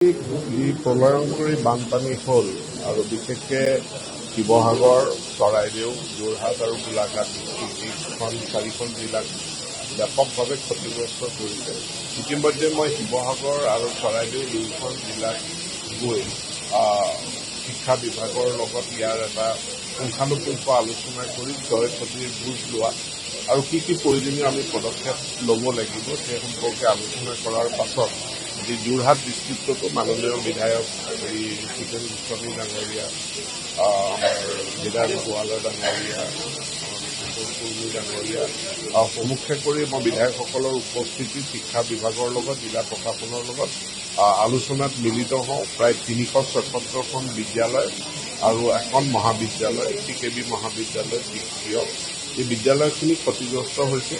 যি প্ৰলয়ংকৰী বানপানী হ'ল আৰু বিশেষকৈ শিৱসাগৰ, চৰাইদেউ, যোৰহাট আৰু গোলাঘাট চাৰিখন জিলাক ব্যাপকভাৱে ক্ষতিগ্ৰস্ত কৰিছে। ইতিমধ্যে মই শিৱসাগৰ আৰু চৰাইদেউ দুয়োখন জিলাত গৈ শিক্ষা বিভাগৰ লগত ইয়াৰ এটা পুংখানুপুংখ আলোচনা কৰি ক্ষয় ক্ষতিৰ বুজ লোৱা আৰু কি প্ৰয়োজনীয় আমি পদক্ষেপ ল'ব লাগিব সেই সম্পৰ্কে আলোচনা কৰাৰ পাছত যি যোৰহাট ডিষ্ট্ৰিক্টতো মাননীয় বিধায়ক শ্ৰী টিকেন গোস্বামী ডাঙৰীয়া, আমাৰ বিধায়ক গোৱালৰ ডাঙৰীয়া, কুৰ্মী ডাঙৰীয়া সমুখে কৰি মই বিধায়কসকলৰ উপস্থিতিত শিক্ষা বিভাগৰ লগত জিলা প্ৰশাসনৰ লগত আলোচনাত মিলিত হওঁ। প্ৰায় 376খন বিদ্যালয় আৰু এখন মহাবিদ্যালয়, TKB মহাবিদ্যালয় দ্বিতীয়, এই বিদ্যালয়খিনি ক্ষতিগ্ৰস্ত হৈছে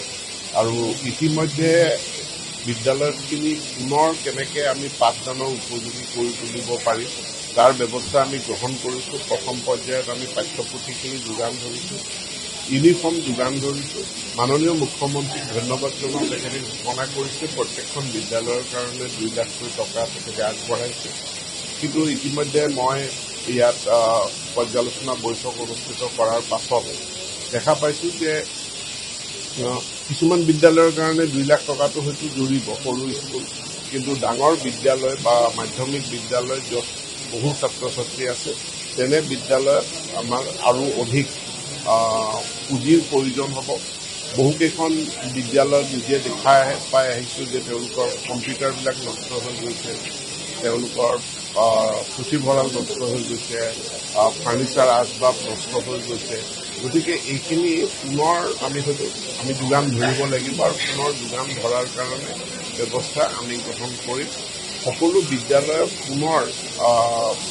আৰু ইতিমধ্যে বিদ্যালয়খিনি পুনৰ কেনেকৈ আমি পাঠদানৰ উপযোগী কৰি তুলিব পাৰিম তাৰ ব্যৱস্থা আমি গ্ৰহণ কৰিছোঁ। প্ৰথম পৰ্যায়ত আমি পাঠ্যপুথিখিনি যোগান ধৰিছোঁ, ইউনিফৰ্ম যোগান ধৰিছোঁ। মাননীয় মুখ্যমন্ত্ৰীক ধন্যবাদ জনাওঁ, তেখেতে ঘোষণা কৰিছে প্ৰত্যেকখন বিদ্যালয়ৰ কাৰণে 2 লাখকৈ টকা তেখেতে আগবঢ়াইছে। কিন্তু ইতিমধ্যে মই ইয়াত পৰ্যালোচনা বৈঠক অনুষ্ঠিত কৰাৰ পাছত দেখা পাইছোঁ যে কিছুমান বিদ্যালয়ৰ কাৰণে 2 লাখ টকাটো হয়তো জুৰিব, সৰু স্কুল, কিন্তু ডাঙৰ বিদ্যালয় বা মাধ্যমিক বিদ্যালয় য'ত বহু ছাত্ৰ ছাত্ৰী আছে তেনে বিদ্যালয়ত আমাৰ আৰু অধিক পুঁজিৰ প্ৰয়োজন হ'ব। বহুকেইখন বিদ্যালয়ত নিজে দেখাই পাই আহিছোঁ যে তেওঁলোকৰ কম্পিউটাৰবিলাক নষ্ট হৈ গৈছে, তেওঁলোকৰ পুথিভঁৰাল নষ্ট হৈ গৈছে, ফাৰ্ণিচাৰ আচবাব নষ্ট হৈ গৈছে। গতিকে এইখিনি পুনৰ আমি যোগান ধৰিব লাগিব আৰু পুনৰ যোগান ধৰাৰ কাৰণে ব্যৱস্থা আমি গ্ৰহণ কৰিম। সকলো বিদ্যালয়ক পুনৰ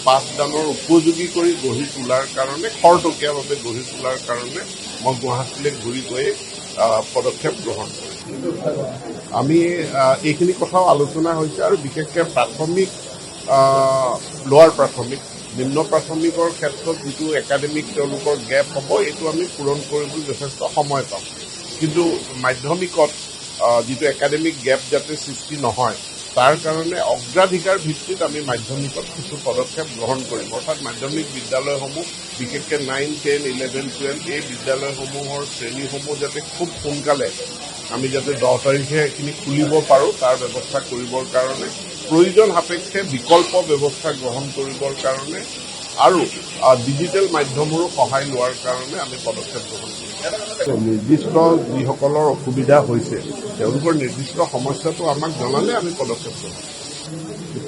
পাঠদানৰ উপযোগী কৰি গঢ়ি তোলাৰ কাৰণে, খৰতকীয়াভাৱে গঢ়ি তোলাৰ কাৰণে মই গুৱাহাটীলৈ ঘূৰি গৈ পদক্ষেপ গ্ৰহণ কৰিম। আমি এইখিনি কথাও আলোচনা হৈছে আৰু বিশেষকৈ প্ৰাথমিক, লোৱাৰ প্ৰাথমিক, নিম্ন প্ৰাথমিকৰ ক্ষেত্ৰত যিটো একাডেমিক তেওঁলোকৰ গেপ হ'ব এইটো আমি পূৰণ কৰিবলৈ যথেষ্ট সময় পাম। কিন্তু মাধ্যমিকত যিটো একাডেমিক গেপ যাতে সৃষ্টি নহয় তাৰ কাৰণে অগ্ৰাধিকাৰ ভিত্তিত আমি মাধ্যমিকত কিছু পদক্ষেপ গ্ৰহণ কৰিম। অৰ্থাৎ মাধ্যমিক বিদ্যালয়সমূহ বিশেষকৈ 9, 10, 11, 12 এই বিদ্যালয়সমূহৰ শ্ৰেণীসমূহ যাতে খুব সোনকালে আমি যাতে 10 তাৰিখে এইখিনি খুলিব পাৰোঁ তাৰ ব্যৱস্থা কৰিবৰ কাৰণে, প্ৰয়োজন সাপেক্ষে বিকল্প ব্যৱস্থা গ্ৰহণ কৰিবৰ কাৰণে আৰু ডিজিটেল মাধ্যমৰো সহায় লোৱাৰ কাৰণে আমি পদক্ষেপ গ্ৰহণ কৰিম। নিৰ্দিষ্ট যিসকলৰ অসুবিধা হৈছে তেওঁলোকৰ নিৰ্দিষ্ট সমস্যাটো আমাক জনালে আমি পদক্ষেপ কৰিম।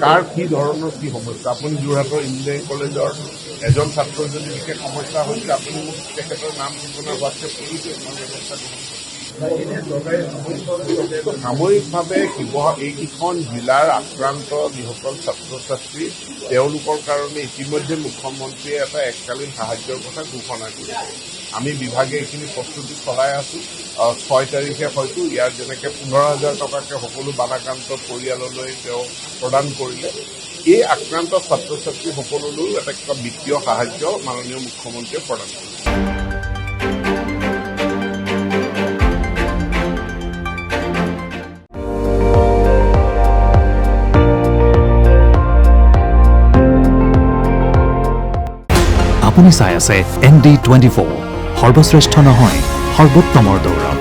কাৰ কি ধৰণৰ কি সমস্যা, আপুনি যোৰহাটৰ ইঞ্জিনিয়াৰিং কলেজৰ এজন ছাত্ৰৰ যদি বিশেষ সমস্যা হৈছে আপুনি মোক তেখেতৰ নাম ঠিকনা হোৱাটছএপ কৰি দিয়ক, মই ব্যৱস্থা গ্ৰহণ কৰিম। সাময়িকভাৱে এইকেইখন জিলাৰ আক্ৰান্ত যিসকল ছাত্ৰ ছাত্ৰী তেওঁলোকৰ কাৰণে ইতিমধ্যে মুখ্যমন্ত্ৰীয়ে এটা এককালীন সাহায্যৰ কথা ঘোষণা কৰিছে। আমি বিভাগে এইখিনি প্ৰস্তুতি চলাই আছোঁ। 6 তাৰিখে হয়তো ইয়াৰ যেনেকৈ 15,000 টকাকৈ সকলো বানাক্ৰান্ত পৰিয়াললৈ তেওঁ প্ৰদান কৰিলে, এই আক্ৰান্ত ছাত্ৰ ছাত্ৰীসকললৈও এটা বিত্তীয় সাহায্য মাননীয় মুখ্যমন্ত্ৰীয়ে প্ৰদান কৰিছে। আপুনি চাই আছে ND24, সৰ্বশ্ৰেষ্ঠ নহয় সৰ্বোত্তমৰ দৌৰত।